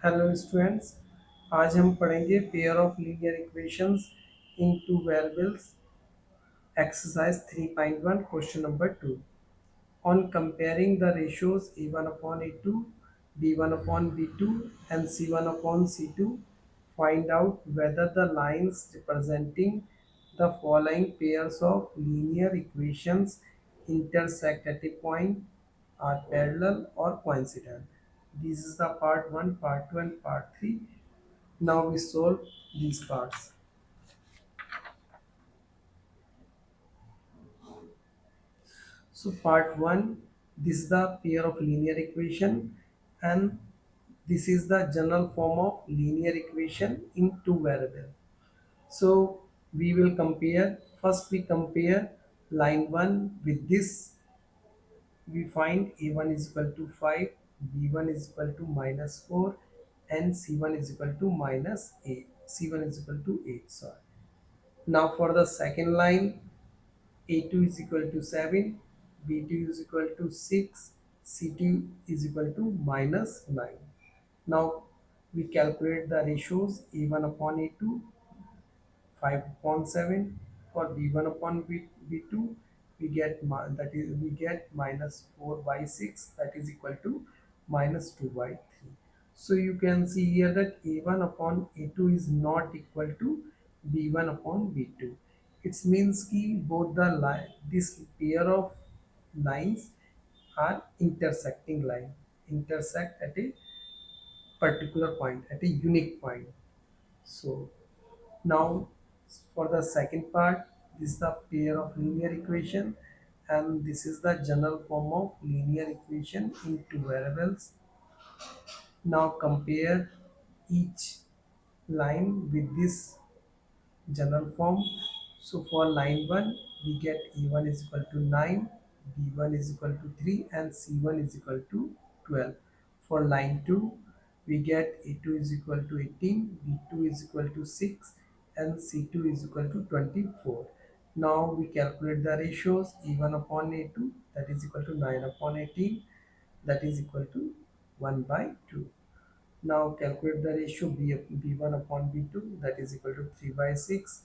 Hello students. आज हम पढ़ेंगे pair of linear equations in two variables exercise 3.1 question number 2 on comparing the ratios a1 upon a2 b1 upon b2 and c1 upon c2. Find out whether the lines representing the following pairs of linear equations intersect at a point, are parallel or coincident. This is the part 1, part 2 and part 3. Now we solve these parts. So part 1, this is the pair of linear equation, and this is the general form of linear equation in two variable. So we will compare, first we compare line 1 with this. We find a1 is equal to 5, b1 is equal to minus 4 and c1 is equal to minus 8. C1 is equal to 8, sorry. Now for the second line, a2 is equal to 7, b2 is equal to 6, c2 is equal to minus 9. Now we calculate the ratios a1 upon a2, 5 upon 7. For b1 upon b2, we get we get minus 4 by 6, that is equal to minus 2 by 3. So you can see here that a1 upon a2 is not equal to b1 upon b2. It means ki both the line, this pair of lines are intersecting line, intersect at a particular point, at a unique point. So now for the second part, this is the pair of linear equation, and this is the general form of linear equation in two variables. Now compare each line with this general form. So for line 1, we get a1 is equal to 9, b1 is equal to 3 and c1 is equal to 12. For line 2, we get a2 is equal to 18, b2 is equal to 6 and c2 is equal to 24. Now we calculate the ratios a1 upon a2, that is equal to 9 upon 18, that is equal to 1 by 2. Now calculate the ratio b1 upon b2, that is equal to 3 by 6,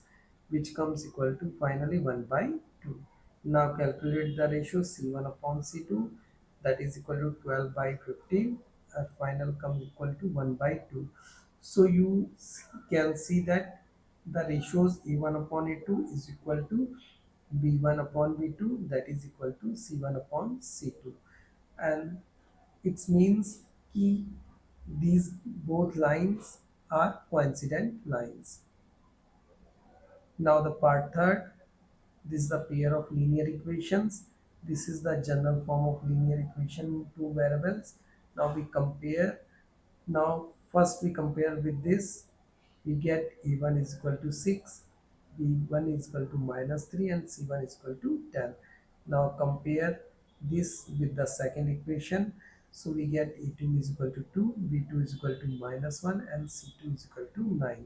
which comes equal to finally 1 by 2. Now calculate the ratio c1 upon c2, that is equal to 12 by 15, and final comes equal to 1 by 2. So you can see that the ratios a1 upon a2 is equal to b1 upon b2, that is equal to c1 upon c2, and it means कि these both lines are coincident lines. Now the part third, this is the pair of linear equations. This is the general form of linear equation in two variables. Now we compare. Now first we compare with this. We get a1 is equal to 6, b1 is equal to minus 3 and c1 is equal to 10. Now compare this with the second equation. So we get a2 is equal to 2, b2 is equal to minus 1 and c2 is equal to 9.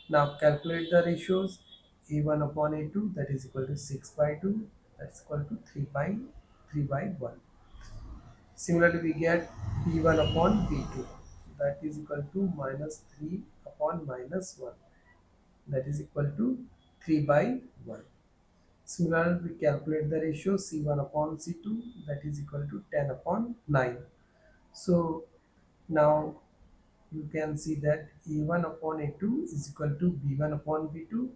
Now calculate the ratios a1 upon a2, that is equal to 6 by 2, that's equal to 3 by 1. Similarly, we get b1 upon b2, that is equal to minus 3 upon minus 1, that is equal to 3 by 1. Similarly, we calculate the ratio c1 upon c2, that is equal to 10 upon 9. So now you can see that a1 upon a2 is equal to b1 upon b2,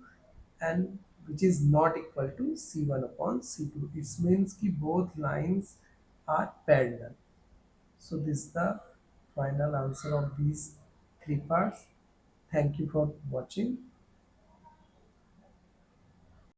and which is not equal to c1 upon c2. It means that both lines are parallel. So this is the final answer of these three parts. Thank you for watching.